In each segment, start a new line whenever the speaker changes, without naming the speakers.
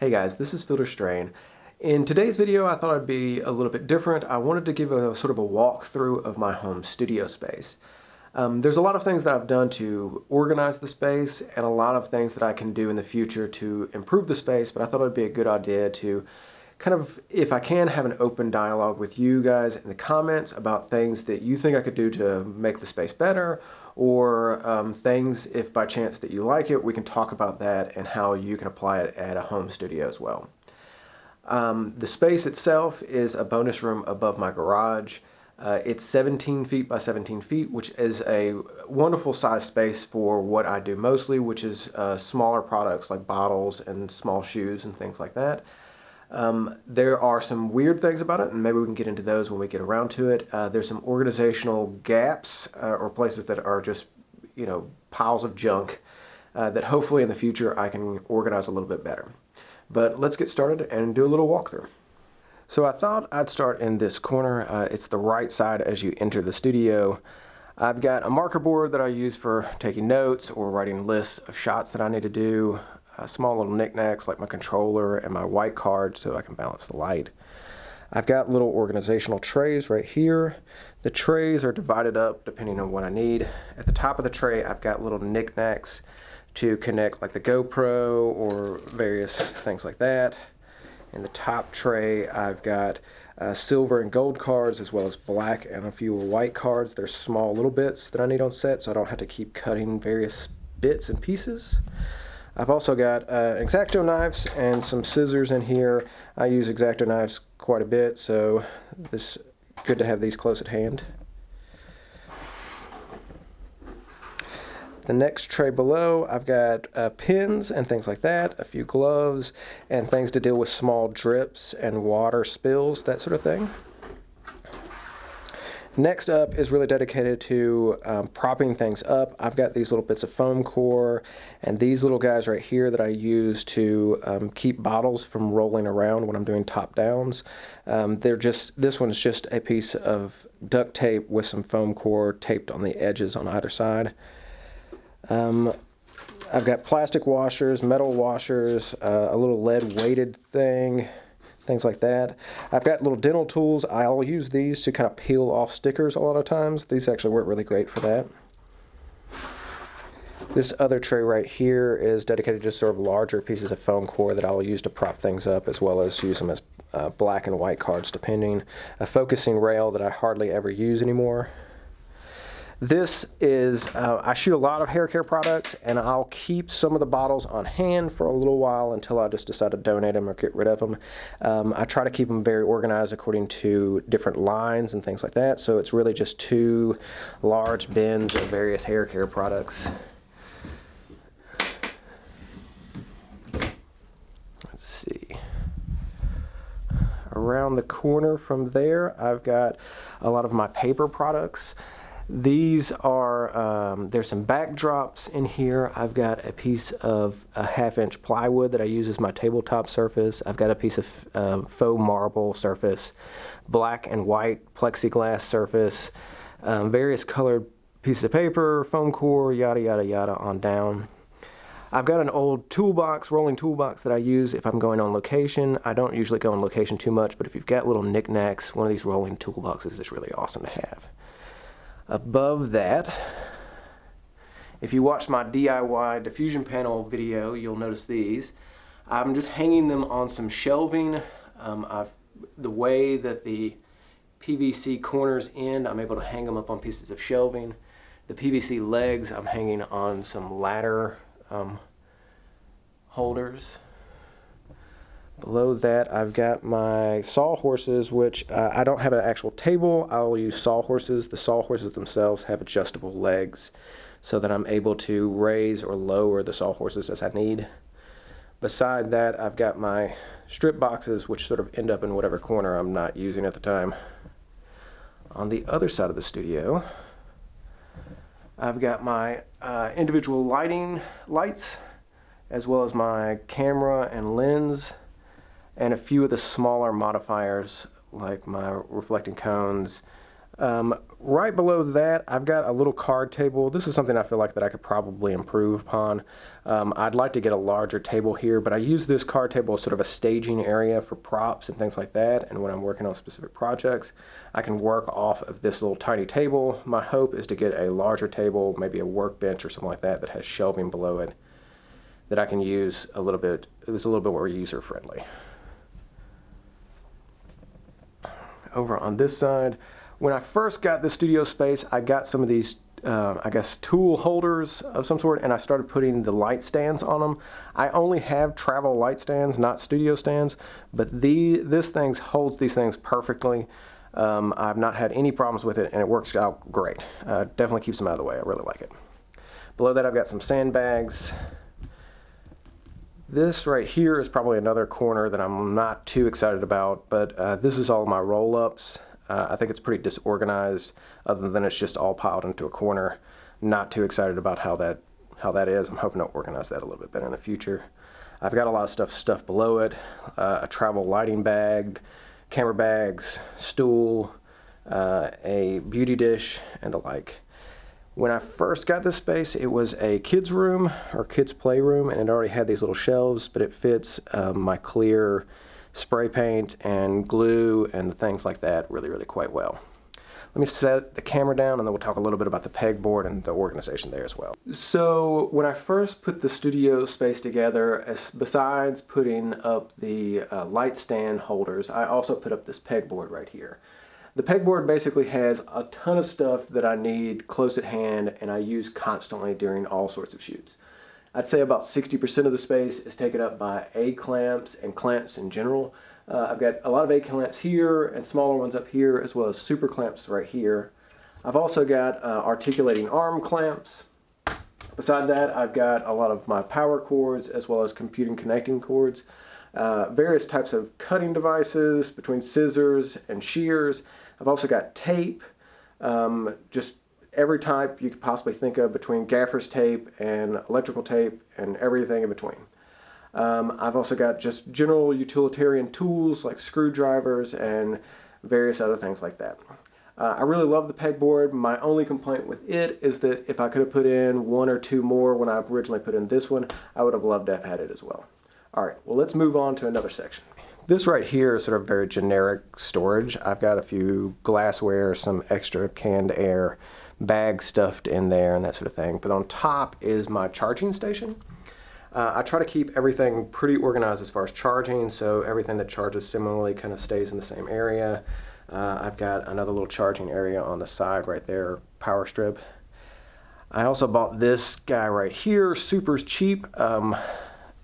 Hey guys, this is Filter Strain. In today's video, I thought I'd be a little bit different. I wanted to give a sort of a walkthrough of my home studio space. There's a lot of things that I've done to organize the space and a lot of things that I can do in the future to improve the space, but I thought it'd be a good idea to kind of, if I can, have an open dialogue with you guys in the comments about things that you think I could do to make the space better, or things, if by chance that you like it, we can talk about that and how you can apply it at a home studio as well. The space itself is a bonus room above my garage. It's 17 feet by 17 feet, which is a wonderful size space for what I do mostly, which is smaller products like bottles and small shoes and things like that. There are some weird things about it, and maybe we can get into those when we get around to it. There's some organizational gaps or places that are just, piles of junk that hopefully in the future I can organize a little bit better. But let's get started and do a little walkthrough. So I thought I'd start in this corner. It's the right side as you enter the studio. I've got a marker board that I use for taking notes or writing lists of shots that I need to do. Small little knickknacks like my controller and my white card so I can balance the light. I've got little organizational trays right here. The trays are divided up depending on what I need. At the top of the tray I've got little knickknacks to connect like the GoPro or various things like that. In the top tray I've got silver and gold cards as well as black and a few white cards. They're small little bits that I need on set so I don't have to keep cutting various bits and pieces. I've also got X-Acto knives and some scissors in here. I use X-Acto knives quite a bit, so it's good to have these close at hand. The next tray below, I've got pins and things like that, a few gloves, and things to deal with small drips and water spills, that sort of thing. Next up is really dedicated to propping things up. I've got these little bits of foam core and these little guys right here that I use to keep bottles from rolling around when I'm doing top downs. This one's just a piece of duct tape with some foam core taped on the edges on either side. I've got plastic washers, metal washers, a little lead weighted thing, things like that. I've got little dental tools. I'll use these to kind of peel off stickers a lot of times. These actually work really great for that. This other tray right here is dedicated to just sort of larger pieces of foam core that I'll use to prop things up, as well as use them as black and white cards depending. A focusing rail that I hardly ever use anymore. This is, I shoot a lot of hair care products, and I'll keep some of the bottles on hand for a little while until I just decide to donate them or get rid of them. I try to keep them very organized according to different lines and things like that, so it's really just two large bins of various hair care products. Let's see. Around the corner from there, I've got a lot of my paper products. These are, there's some backdrops in here. I've got a piece of a 1/2-inch plywood that I use as my tabletop surface. I've got a piece of faux marble surface, black and white plexiglass surface, various colored pieces of paper, foam core, yada yada yada on down. I've got an old toolbox, rolling toolbox that I use if I'm going on location. I don't usually go on location too much, but if you've got little knickknacks, one of these rolling toolboxes is really awesome to have. Above that, if you watch my DIY diffusion panel video, you'll notice these. I'm just hanging them on some shelving. The way that the PVC corners end, I'm able to hang them up on pieces of shelving. The PVC legs, I'm hanging on some ladder holders. Below that, I've got my sawhorses, which I don't have an actual table. I'll use sawhorses. The sawhorses themselves have adjustable legs so that I'm able to raise or lower the sawhorses as I need. Beside that, I've got my strip boxes, which sort of end up in whatever corner I'm not using at the time. On the other side of the studio, I've got my individual lights, as well as my camera and lens, and a few of the smaller modifiers like my reflecting cones, Right below that, I've got a little card table. This is something I feel like that I could probably improve upon. I'd like to get a larger table here, but I use this card table as sort of a staging area for props and things like that. And when I'm working on specific projects, I can work off of this little tiny table. My hope is to get a larger table, maybe a workbench or something like that, that has shelving below it that I can use a little bit. It's a little bit more user friendly. Over on this side, when I first got the studio space, I got some of these, I guess, tool holders of some sort, and I started putting the light stands on them. I only have travel light stands, not studio stands, but this thing holds these things perfectly. I've not had any problems with it, and it works out great. Definitely keeps them out of the way. I really like it. Below that, I've got some sandbags. This right here is probably another corner that I'm not too excited about, but this is all my roll-ups. I think it's pretty disorganized, other than it's just all piled into a corner. Not too excited about how that is. I'm hoping to organize that a little bit better in the future. I've got a lot of stuff below it. A travel lighting bag, camera bags, stool, a beauty dish, and the like. When I first got this space, it was a kids' room or kids' playroom, and it already had these little shelves, but it fits my clear spray paint and glue and things like that really, really quite well. Let me set the camera down, and then we'll talk a little bit about the pegboard and the organization there as well. So when I first put the studio space together, besides putting up the light stand holders, I also put up this pegboard right here. The pegboard basically has a ton of stuff that I need close at hand and I use constantly during all sorts of shoots. I'd say about 60% of the space is taken up by A-clamps and clamps in general. I've got a lot of A-clamps here and smaller ones up here, as well as super clamps right here. I've also got articulating arm clamps. Beside that, I've got a lot of my power cords as well as computing connecting cords. Various types of cutting devices between scissors and shears. I've also got tape, just every type you could possibly think of, between gaffer's tape and electrical tape and everything in between. I've also got just general utilitarian tools like screwdrivers and various other things like that. I really love the pegboard. My only complaint with it is that if I could have put in one or two more when I originally put in this one, I would have loved to have had it as well. All right, well, let's move on to another section. This right here is sort of very generic storage. I've got a few glassware, some extra canned air, bags stuffed in there and that sort of thing. But on top is my charging station. I try to keep everything pretty organized as far as charging, so everything that charges similarly kind of stays in the same area. I've got another little charging area on the side right there, power strip. I also bought this guy right here, super cheap.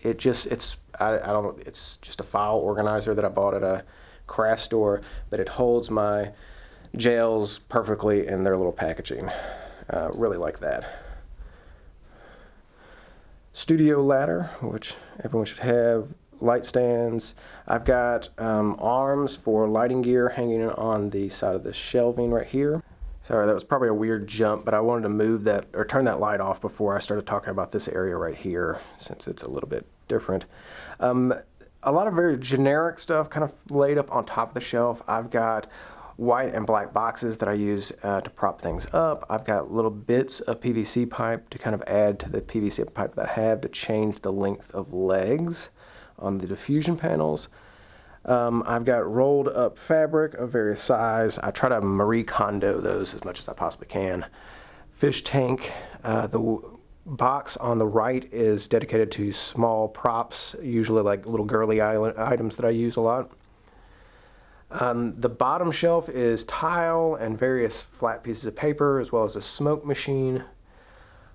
It's just a file organizer that I bought at a craft store, but it holds my gels perfectly in their little packaging. Really like that. Studio ladder, which everyone should have. Light stands. I've got arms for lighting gear hanging on the side of this shelving right here. Sorry, that was probably a weird jump, but I wanted to move that or turn that light off before I started talking about this area right here, since it's a little bit different. A lot of very generic stuff kind of laid up on top of the shelf. I've got white and black boxes that I use to prop things up. I've got little bits of PVC pipe to kind of add to the PVC pipe that I have to change the length of legs on the diffusion panels. I've got rolled up fabric of various size. I try to Marie Kondo those as much as I possibly can. Fish tank. The box on the right is dedicated to small props, usually like little girly items that I use a lot. The bottom shelf is tile and various flat pieces of paper, as well as a smoke machine.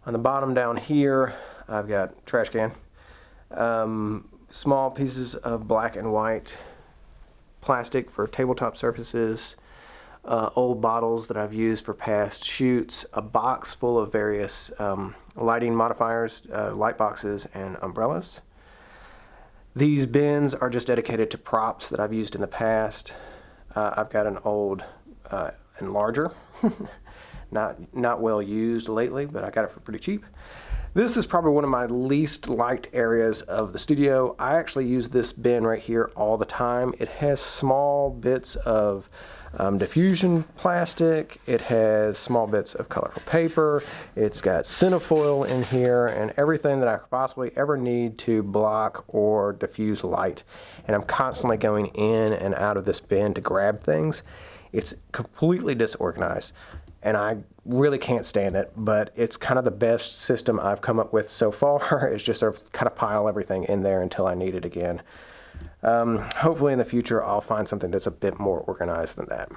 On the bottom down here, I've got trash can. Small pieces of black and white plastic for tabletop surfaces, old bottles that I've used for past shoots, a box full of various lighting modifiers, light boxes, and umbrellas. These bins are just dedicated to props that I've used in the past. I've got an old enlarger, not well used lately, but I got it for pretty cheap. This is probably one of my least liked areas of the studio. I actually use this bin right here all the time. It has small bits of diffusion plastic. It has small bits of colorful paper. It's got cinefoil in here and everything that I could possibly ever need to block or diffuse light. And I'm constantly going in and out of this bin to grab things. It's completely disorganized and I really can't stand it, but it's kind of the best system I've come up with so far. Is just sort of kind of pile everything in there until I need it again. Hopefully in the future I'll find something that's a bit more organized than that.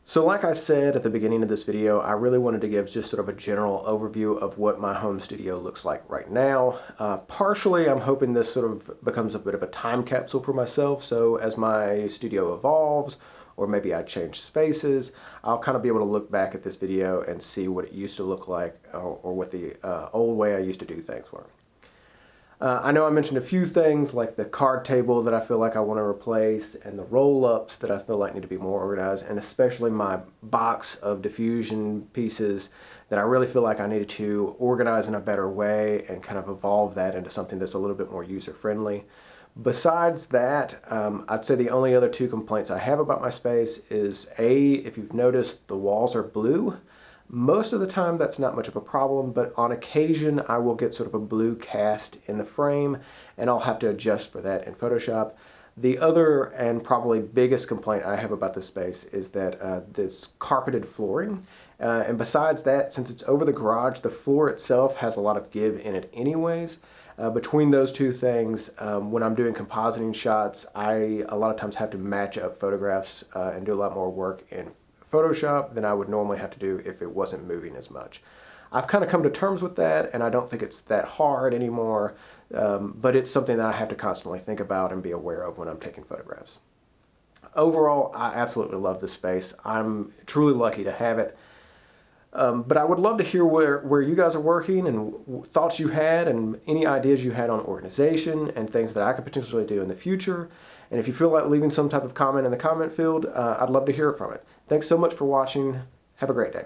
So like I said at the beginning of this video, I really wanted to give just sort of a general overview of what my home studio looks like right now. Partially I'm hoping this sort of becomes a bit of a time capsule for myself, so as my studio evolves, or maybe I change spaces, I'll kind of be able to look back at this video and see what it used to look like, or what the old way I used to do things were. I know I mentioned a few things like the card table that I feel like I want to replace, and the roll-ups that I feel like need to be more organized, and especially my box of diffusion pieces that I really feel like I needed to organize in a better way and kind of evolve that into something that's a little bit more user-friendly. Besides that, I'd say the only other two complaints I have about my space is if you've noticed, the walls are blue. Most of the time that's not much of a problem, but on occasion I will get sort of a blue cast in the frame and I'll have to adjust for that in Photoshop. The other and probably biggest complaint I have about this space is that this carpeted flooring. And besides that, since it's over the garage, the floor itself has a lot of give in it anyways. Between those two things, when I'm doing compositing shots, I a lot of times have to match up photographs and do a lot more work in Photoshop than I would normally have to do if it wasn't moving as much. I've kind of come to terms with that, and I don't think it's that hard anymore, but it's something that I have to constantly think about and be aware of when I'm taking photographs. Overall, I absolutely love this space. I'm truly lucky to have it. But I would love to hear where you guys are working and thoughts you had and any ideas you had on organization and things that I could potentially do in the future. And if you feel like leaving some type of comment in the comment field, I'd love to hear from it. Thanks so much for watching. Have a great day.